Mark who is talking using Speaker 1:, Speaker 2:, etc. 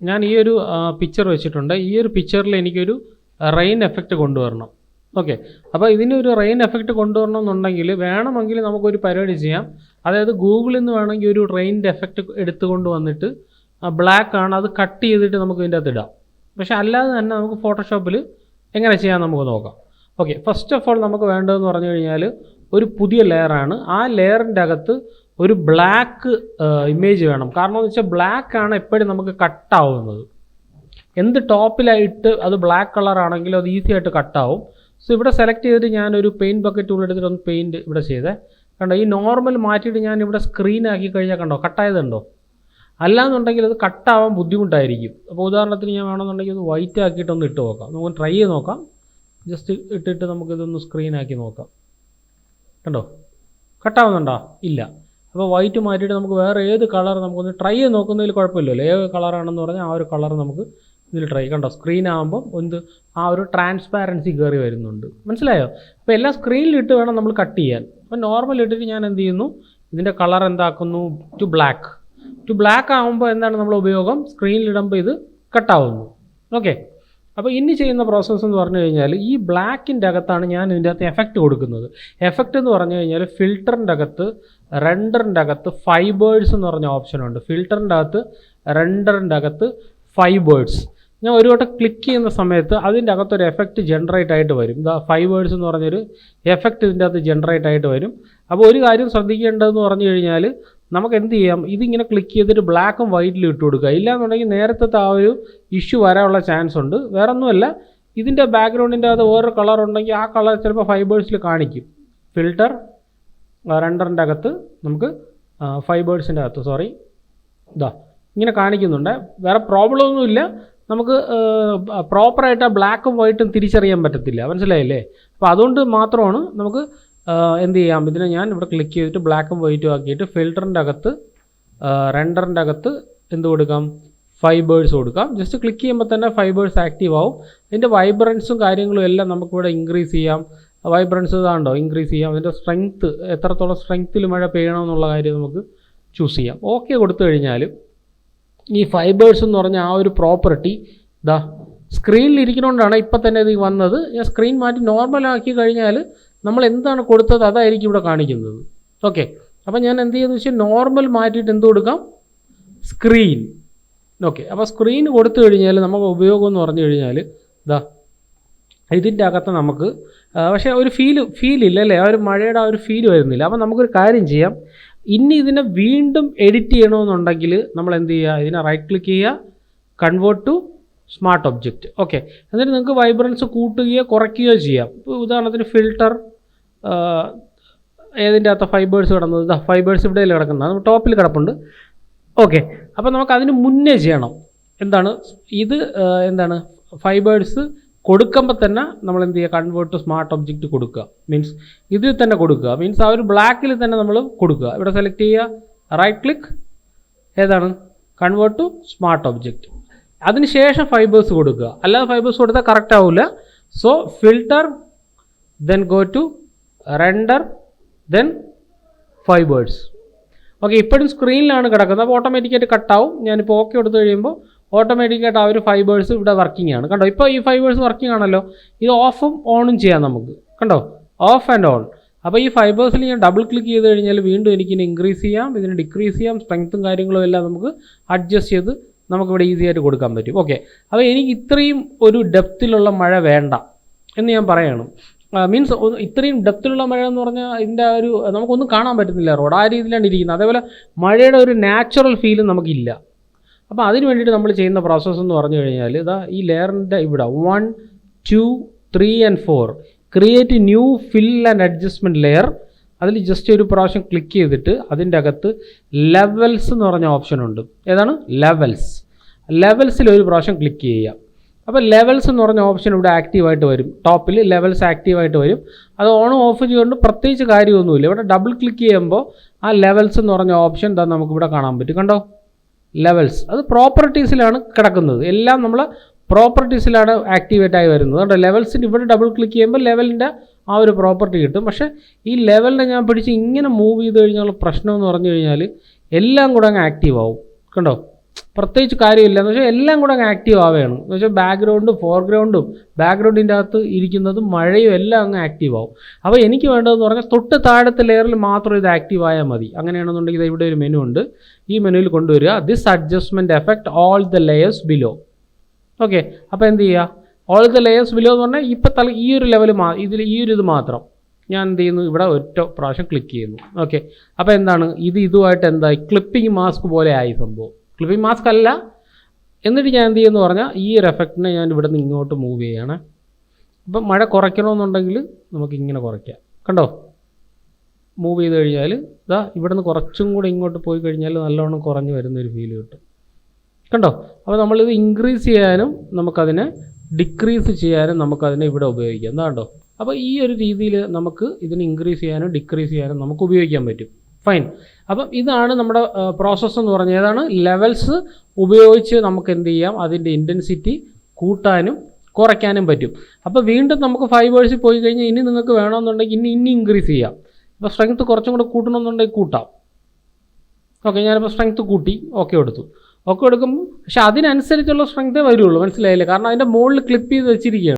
Speaker 1: ഞാൻ ഈ ഒരു പിക്ചർ വെച്ചിട്ടുണ്ട്. ഈ ഒരു പിക്ചറിൽ എനിക്കൊരു റെയിൻ എഫക്റ്റ് കൊണ്ടുവരണം. ഓക്കെ, അപ്പോൾ ഇതിനൊരു റെയിൻ എഫക്റ്റ് കൊണ്ടുവരണം എന്നുണ്ടെങ്കിൽ വേണമെങ്കിൽ നമുക്കൊരു പരിപാടി ചെയ്യാം. അതായത് ഗൂഗിളിൽ നിന്ന് വേണമെങ്കിൽ ഒരു റെയിൻ്റെ എഫക്റ്റ് എടുത്തുകൊണ്ട് വന്നിട്ട് ബ്ലാക്ക് ആണ്, അത് കട്ട് ചെയ്തിട്ട് നമുക്ക് ഇതിൻ്റെ അകത്ത് ഇടാം. പക്ഷേ അല്ലാതെ തന്നെ നമുക്ക് ഫോട്ടോഷോപ്പിൽ എങ്ങനെ ചെയ്യാൻ നമുക്ക് നോക്കാം. ഓക്കെ, ഫസ്റ്റ് ഓഫ് ഓൾ നമുക്ക് വേണ്ടതെന്ന് പറഞ്ഞു കഴിഞ്ഞാൽ ഒരു പുതിയ ലെയറാണ്. ആ ലെയറിൻ്റെ അകത്ത് ഒരു ബ്ലാക്ക് ഇമേജ് വേണം. കാരണം എന്ന് വെച്ചാൽ ബ്ലാക്ക് ആണ് എപ്പോഴും നമുക്ക് കട്ടാവുന്നത്. എന്ത് ടോപ്പിലായിട്ട് അത് ബ്ലാക്ക് കളർ ആണെങ്കിലും അത് ഈസി ആയിട്ട് കട്ടാവും. സോ ഇവിടെ സെലക്ട് ചെയ്തിട്ട് ഞാനൊരു പെയിൻറ്റ് ബക്കറ്റ് ടൂൾ എടുത്തിട്ട് ഒന്ന് പെയിൻറ്റ് ഇവിടെ ചെയ്തേ. കണ്ടോ, ഈ നോർമൽ മാറ്റിയിട്ട് ഞാൻ ഇവിടെ സ്ക്രീൻ ആക്കി കഴിഞ്ഞാൽ കണ്ടോ കട്ടായതുണ്ടോ? അല്ലാന്നുണ്ടെങ്കിൽ അത് കട്ടാവാൻ ബുദ്ധിമുട്ടായിരിക്കും. അപ്പോൾ ഉദാഹരണത്തിന് ഞാൻ വേണമെന്നുണ്ടെങ്കിൽ ഒന്ന് വൈറ്റ് ആക്കിയിട്ടൊന്ന് ഇട്ട് നോക്കാം. നമുക്ക് ട്രൈ ചെയ്ത് നോക്കാം. ജസ്റ്റ് ഇട്ടിട്ട് നമുക്കിതൊന്ന് സ്ക്രീൻ ആക്കി നോക്കാം. കണ്ടോ, കട്ടാവുന്നുണ്ടോ? ഇല്ല. അപ്പോൾ വൈറ്റ് മാറ്റിയിട്ട് നമുക്ക് വേറെ ഏത് കളർ നമുക്കൊന്ന് ട്രൈ ചെയ്ത് നോക്കുന്നതിൽ കുഴപ്പമില്ലല്ലോ. ഏത് കളറാണെന്ന് പറഞ്ഞാൽ ആ ഒരു കളർ നമുക്ക് ഇതിൽ ട്രൈ. കണ്ടോ, സ്ക്രീൻ ആകുമ്പോൾ ഒന്ന് ആ ഒരു ട്രാൻസ്പാരൻസി കയറി വരുന്നുണ്ട്. മനസ്സിലായോ? അപ്പോൾ എല്ലാം സ്ക്രീനിലിട്ട് വേണം നമ്മൾ കട്ട് ചെയ്യാൻ. അപ്പോൾ നോർമൽ ഇട്ടിട്ട് ഞാൻ എന്ത് ചെയ്യുന്നു, ഇതിൻ്റെ കളർ എന്താക്കുന്നു, ടു ബ്ലാക്ക് ആകുമ്പോൾ എന്താണ് നമ്മൾ ഉപയോഗം, സ്ക്രീനിലിടുമ്പോൾ ഇത് കട്ടാവുന്നു. ഓക്കെ, അപ്പോൾ ഇനി ചെയ്യുന്ന പ്രോസസ്സ് എന്ന് പറഞ്ഞു കഴിഞ്ഞാൽ ഈ ബ്ലാക്കിൻ്റെ അകത്താണ് ഞാൻ ഇതിൻ്റെ അകത്ത് എഫക്റ്റ് കൊടുക്കുന്നത്. എഫക്റ്റ് എന്ന് പറഞ്ഞു കഴിഞ്ഞാൽ ഫിൽറ്ററിൻ്റെ അകത്ത്, റെൻഡറിൻ്റെ അകത്ത് ഫൈബേഴ്സ് എന്ന് പറഞ്ഞ ഓപ്ഷനുണ്ട്. ഫിൽറ്ററിൻ്റെ അകത്ത്, റെൻഡറിൻ്റെ അകത്ത് ഫൈബേഴ്സ്. ഞാൻ ഒരു വട്ടം ക്ലിക്ക് ചെയ്യുന്ന സമയത്ത് അതിൻ്റെ അകത്തൊരു എഫക്റ്റ് ജനറേറ്റ് ആയിട്ട് വരും. ഇതാ ഫൈബേഴ്സ് എന്ന് പറഞ്ഞൊരു എഫക്റ്റ് ഇതിൻ്റെ അകത്ത് ജനറേറ്റ് ആയിട്ട് വരും. അപ്പോൾ ഒരു കാര്യം ശ്രദ്ധിക്കേണ്ടതെന്ന് പറഞ്ഞു കഴിഞ്ഞാൽ നമുക്ക് എന്ത് ചെയ്യാം, ഇതിങ്ങനെ ക്ലിക്ക് ചെയ്തിട്ട് ബ്ലാക്കും വൈറ്റിലും ഇട്ട് കൊടുക്കുക. ഇല്ലയെന്നുണ്ടെങ്കിൽ നേരത്തെ ആ ഒരു ഇഷ്യൂ വരാനുള്ള ചാൻസ് ഉണ്ട്. വേറൊന്നുമല്ല, ഇതിൻ്റെ ബാക്ക്ഗ്രൗണ്ടിൻ്റെ അത് വേറൊരു കളർ ഉണ്ടെങ്കിൽ ആ കളർ ചിലപ്പോൾ ഫൈബേഴ്സിൽ കാണിക്കും. ഫിൽറ്റർ റെൻഡറിൻ്റെ അകത്ത് നമുക്ക് ഫൈബേഴ്സിൻ്റെ അകത്ത് ഇതാ ഇങ്ങനെ കാണിക്കുന്നുണ്ട്. വേറെ പ്രോബ്ലം ഒന്നുമില്ല. നമുക്ക് പ്രോപ്പറായിട്ട് ആ ബ്ലാക്കും വൈറ്റും തിരിച്ചറിയാൻ പറ്റത്തില്ല. മനസ്സിലായില്ലേ? അപ്പോൾ അതുകൊണ്ട് മാത്രമാണ് നമുക്ക് എന്ത് ചെയ്യാം, ഇതിനെ ഞാൻ ഇവിടെ ക്ലിക്ക് ചെയ്തിട്ട് ബ്ലാക്കും വൈറ്റും ആക്കിയിട്ട് ഫിൽറ്ററിൻ്റെ അകത്ത്, റെൻഡറിൻ്റെ അകത്ത് എന്ത് കൊടുക്കാം, ഫൈബേഴ്സ് കൊടുക്കാം. ജസ്റ്റ് ക്ലിക്ക് ചെയ്യുമ്പോൾ തന്നെ ഫൈബേഴ്സ് ആക്റ്റീവ് ആവും. അതിൻ്റെ വൈബ്രൻസും കാര്യങ്ങളും എല്ലാം നമുക്കിവിടെ ഇൻക്രീസ് ചെയ്യാം. വൈബ്രൻസ് ഇതാണ്ടോ ഇൻക്രീസ് ചെയ്യാം. അതിൻ്റെ സ്ട്രെങ്ത്ത്, എത്രത്തോളം സ്ട്രെങ്ത്തിൽ മഴ പെയ്യണമെന്നുള്ള കാര്യം നമുക്ക് ചൂസ് ചെയ്യാം. ഓക്കെ കൊടുത്തു കഴിഞ്ഞാൽ ഈ ഫൈബേഴ്സ് എന്ന് പറഞ്ഞ ആ ഒരു പ്രോപ്പർട്ടി ഇതാ സ്ക്രീനിൽ ഇരിക്കുന്നതുകൊണ്ടാണ് ഇപ്പം തന്നെ ഇത് വന്നത്. ഞാൻ സ്ക്രീൻ മാറ്റി നോർമലാക്കി കഴിഞ്ഞാൽ നമ്മൾ എന്താണ് കൊടുത്തത് അതായിരിക്കും ഇവിടെ കാണിക്കുന്നത്. ഓക്കെ, അപ്പോൾ ഞാൻ എന്ത് ചെയ്യുന്നത് വെച്ചാൽ നോർമൽ മാറ്റിയിട്ട് എന്ത് കൊടുക്കാം, സ്ക്രീൻ. ഓക്കെ, അപ്പോൾ സ്ക്രീൻ കൊടുത്തു കഴിഞ്ഞാൽ നമുക്ക് ഉപയോഗം എന്ന് പറഞ്ഞു കഴിഞ്ഞാൽ ഇതാ ഇതിൻ്റെ അകത്ത് നമുക്ക് പക്ഷേ ഒരു ഫീലില്ല അല്ലേ, ആ ഒരു മഴയുടെ ആ ഒരു ഫീൽ വരുന്നില്ല. അപ്പോൾ നമുക്കൊരു കാര്യം ചെയ്യാം, ഇനി ഇതിനെ വീണ്ടും എഡിറ്റ് ചെയ്യണമെന്നുണ്ടെങ്കിൽ നമ്മൾ എന്ത് ചെയ്യുക, ഇതിനെ റൈറ്റ് ക്ലിക്ക് ചെയ്യുക, convert to smart object. Okay, എന്നിട്ട് നിങ്ങൾക്ക് വൈബ്രൻസ് കൂട്ടുകയോ കുറയ്ക്കുകയോ ചെയ്യാം. ഇപ്പോൾ ഉദാഹരണത്തിന് ഫിൽറ്റർ ഏതിൻ്റെ അകത്ത് ഫൈബേഴ്സ് കിടന്നത്, ഫൈബേഴ്സ് ഇവിടെ കിടക്കുന്നത് ടോപ്പിൽ കിടപ്പുണ്ട്. ഓക്കെ, അപ്പോൾ നമുക്ക് അതിന് മുന്നേ ചെയ്യണം എന്താണ്, ഇത് എന്താണ് ഫൈബേഴ്സ് കൊടുക്കുമ്പോൾ തന്നെ നമ്മൾ എന്ത് ചെയ്യുക, കൺവേർട്ട് ടു സ്മാർട്ട് ഒബ്ജക്റ്റ് കൊടുക്കുക. മീൻസ് ഇതിൽ തന്നെ കൊടുക്കുക. മീൻസ് ആ ഒരു ബ്ലാക്കിൽ തന്നെ നമ്മൾ കൊടുക്കുക. ഇവിടെ സെലക്ട് ചെയ്യുക, റൈറ്റ് ക്ലിക്ക്, ഏതാണ് കൺവേർട്ട് ടു സ്മാർട്ട് ഒബ്ജക്റ്റ്. അതിനുശേഷം ഫൈബേഴ്സ് കൊടുക്കുക. അല്ലാതെ ഫൈബേഴ്സ് കൊടുത്താൽ കറക്റ്റ് ആവില്ല. So filter, then go to render, then fibres. Okay, ഇപ്പോഴും സ്ക്രീനിലാണ് കിടക്കുന്നത്. അപ്പോൾ ഓട്ടോമാറ്റിക്കായിട്ട് കട്ടാവും. ഞാനിപ്പോൾ ഓക്കെ കൊടുത്തു കഴിയുമ്പോൾ ഓട്ടോമാറ്റിക്കായിട്ട് ആ ഒരു ഫൈബേഴ്സ് ഇവിടെ വർക്കിംഗ് ആണ്. കണ്ടോ, ഇപ്പോൾ ഈ ഫൈബേഴ്സ് വർക്കിംഗ് ആണല്ലോ. ഇത് ഓഫും ഓണും ചെയ്യാം നമുക്ക്. കണ്ടോ, ഓഫ് ആൻഡ് ഓൺ. അപ്പോൾ ഈ ഫൈബേഴ്സിൽ ഞാൻ ഡബിൾ ക്ലിക്ക് ചെയ്ത് കഴിഞ്ഞാൽ വീണ്ടും എനിക്കിനി ഇൻക്രീസ് ചെയ്യാം, ഇതിന് ഡിക്രീസ് ചെയ്യാം. സ്ട്രെങ്ത്തും കാര്യങ്ങളും എല്ലാം നമുക്ക് അഡ്ജസ്റ്റ് ചെയ്ത് നമുക്കിവിടെ ഈസി ആയിട്ട് കൊടുക്കാൻ പറ്റും. ഓക്കെ, അപ്പോൾ എനിക്ക് ഇത്രയും ഒരു ഡെപ്തിലുള്ള മഴ വേണ്ട എന്ന് ഞാൻ പറയണം. മീൻസ് ഇത്രയും ഡെപ്തിലുള്ള മഴ എന്ന് പറഞ്ഞാൽ ഇതിൻ്റെ ഒരു നമുക്കൊന്നും കാണാൻ പറ്റുന്നില്ല, റോഡ് ആ രീതിയിലാണ് ഇരിക്കുന്നത്. അതേപോലെ മഴയുടെ ഒരു നാച്ചുറൽ ഫീലും നമുക്കില്ല. അപ്പോൾ അതിന് വേണ്ടിയിട്ട് നമ്മൾ ചെയ്യുന്ന പ്രോസസ്സ് എന്ന് പറഞ്ഞു കഴിഞ്ഞാൽ ഇതാ ഈ ലെയറിൻ്റെ ഇവിടെ 1, 2, 3 and 4 create new fill and adjustment layer. അതിൽ ജസ്റ്റ് ഒരു പ്രാവശ്യം ക്ലിക്ക് ചെയ്തിട്ട് അതിൻ്റെ അകത്ത് ലെവൽസ് എന്ന് പറഞ്ഞ ഓപ്ഷനുണ്ട്. ഏതാണ് ലെവൽസിൽ ഒരു പ്രാവശ്യം ക്ലിക്ക് ചെയ്യുക. അപ്പോൾ ലെവൽസ് എന്ന് പറഞ്ഞ ഓപ്ഷൻ ഇവിടെ ആക്റ്റീവായിട്ട് വരും. ടോപ്പിൽ ലെവൽസ് ആക്റ്റീവായിട്ട് വരും. അത് ഓണും ഓഫ് ചെയ്യുകൊണ്ട് പ്രത്യേകിച്ച് കാര്യമൊന്നുമില്ല. ഇവിടെ ഡബിൾ ക്ലിക്ക് ചെയ്യുമ്പോൾ ആ ലെവൽസ് എന്ന് പറഞ്ഞ ഓപ്ഷൻ എന്താ നമുക്കിവിടെ കാണാൻ പറ്റും. കണ്ടോ, ലെവൽസ് അത് പ്രോപ്പർട്ടീസിലാണ് കിടക്കുന്നത്. എല്ലാം നമ്മൾ പ്രോപ്പർട്ടീസിലാണ് ആക്ടിവേറ്റ് ആയി വരുന്നത്. അതുകൊണ്ട് ലെവൽസിന് ഇവിടെ ഡബിൾ ക്ലിക്ക് ചെയ്യുമ്പോൾ ലെവലിൻ്റെ ആ ഒരു പ്രോപ്പർട്ടി കിട്ടും. പക്ഷേ ഈ ലെവലിനെ ഞാൻ പിടിച്ച് ഇങ്ങനെ മൂവ് ചെയ്ത് കഴിഞ്ഞാൽ പ്രശ്നം എന്ന് പറഞ്ഞു കഴിഞ്ഞാൽ എല്ലാം കൂടെ അങ്ങ് ആക്റ്റീവ് ആവും. കണ്ടോ, പ്രത്യേകിച്ച് കാര്യമില്ല എന്ന് വെച്ചാൽ എല്ലാം കൂടെ അങ്ങ് ആക്റ്റീവ് ആവുകയാണ് എന്ന് വെച്ചാൽ ബാക്ക്ഗ്രൗണ്ടും ഫോർഗ്രൗണ്ടും ബാക്ക്ഗ്രൗണ്ടിൻ്റെ അകത്ത് ഇരിക്കുന്നതും മഴയും എല്ലാം അങ്ങ് ആക്റ്റീവ് ആവും. അപ്പോൾ എനിക്ക് വേണ്ടതെന്ന് പറഞ്ഞാൽ തൊട്ട് താഴത്തെ ലെയറിൽ മാത്രം ഇത് ആക്റ്റീവ് ആയാൽ മതി. അങ്ങനെയാണെന്നുണ്ടെങ്കിൽ ഇവിടെ ഒരു മെനു ഉണ്ട്, ഈ മെനുവിൽ കൊണ്ടുവരിക this adjustment effect all the layers below. Okay, അപ്പോൾ എന്ത് ചെയ്യുക, ഓൾ ദ ലെയേഴ്സ് ബിലോ എന്ന് പറഞ്ഞാൽ ഇപ്പോൾ ഈ ഒരു ലെവൽ ഇതിൽ ഈ ഒരു ഇത് മാത്രം ഞാൻ എന്ത് ചെയ്യുന്നു, ഇവിടെ ഒറ്റ പ്രാവശ്യം ക്ലിക്ക് ചെയ്യുന്നു. ഓക്കെ, അപ്പോൾ എന്താണ് ഇതുമായിട്ട് എന്തായി, ക്ലിപ്പിംഗ് മാസ്ക് പോലെ ആയി സംഭവം. ക്ലിപ്പിംഗ് മാസ്ക് അല്ല. എന്നിട്ട് ഞാൻ എന്ത് ചെയ്യുമെന്ന് പറഞ്ഞാൽ ഈ ഒരു എഫക്റ്റിനെ ഞാൻ ഇവിടെ നിന്ന് ഇങ്ങോട്ട് മൂവ് ചെയ്യുകയാണ്. അപ്പം മഴ കുറയ്ക്കണമെന്നുണ്ടെങ്കിൽ നമുക്ക് ഇങ്ങനെ കുറയ്ക്കാം. കണ്ടോ, മൂവ് ചെയ്ത് കഴിഞ്ഞാൽ ഇതാ ഇവിടെ നിന്ന് കുറച്ചും കൂടെ ഇങ്ങോട്ട് പോയി കഴിഞ്ഞാൽ നല്ലോണം കുറഞ്ഞ് വരുന്നൊരു ഫീൽ കിട്ടും. കണ്ടോ, അപ്പോൾ നമ്മളിത് ഇൻക്രീസ് ചെയ്യാനും നമുക്കതിനെ ഡിക്രീസ് ചെയ്യാനും നമുക്കതിനെ ഇവിടെ ഉപയോഗിക്കാം. എന്താ കണ്ടോ, അപ്പോൾ ഈ ഒരു രീതിയിൽ നമുക്ക് ഇതിനെ ഇൻക്രീസ് ചെയ്യാനും ഡിക്രീസ് ചെയ്യാനും നമുക്ക് ഉപയോഗിക്കാൻ പറ്റും. ഫൈൻ. അപ്പം ഇതാണ് നമ്മുടെ പ്രോസസ്സ് എന്ന് പറഞ്ഞാൽ ഏതാണ്, ലെവൽസ് ഉപയോഗിച്ച് നമുക്ക് എന്ത് ചെയ്യാം, അതിൻ്റെ ഇൻറ്റൻസിറ്റി കൂട്ടാനും കുറയ്ക്കാനും പറ്റും. അപ്പോൾ വീണ്ടും നമുക്ക് ഫൈബേഴ്സിൽ പോയി കഴിഞ്ഞാൽ ഇനി നിങ്ങൾക്ക് വേണമെന്നുണ്ടെങ്കിൽ ഇനി ഇൻക്രീസ് ചെയ്യാം. അപ്പോൾ സ്ട്രെങ്ത്ത് കുറച്ചും കൂടെ കൂട്ടണമെന്നുണ്ടെങ്കിൽ കൂട്ടാം. ഓക്കെ, ഞാനിപ്പോൾ സ്ട്രെങ്ത്ത് കൂട്ടി ഓക്കെ എടുത്തു. ഓക്കെ എടുക്കുമ്പോൾ പക്ഷേ അതിനനുസരിച്ചുള്ള സ്ട്രെങ്ത്തേ വരുള്ളൂ, മനസ്സിലായില്ലേ? കാരണം അതിൻ്റെ മുകളിൽ ക്ലിപ്പ് ചെയ്ത് വെച്ചിരിക്കുകയാണ്.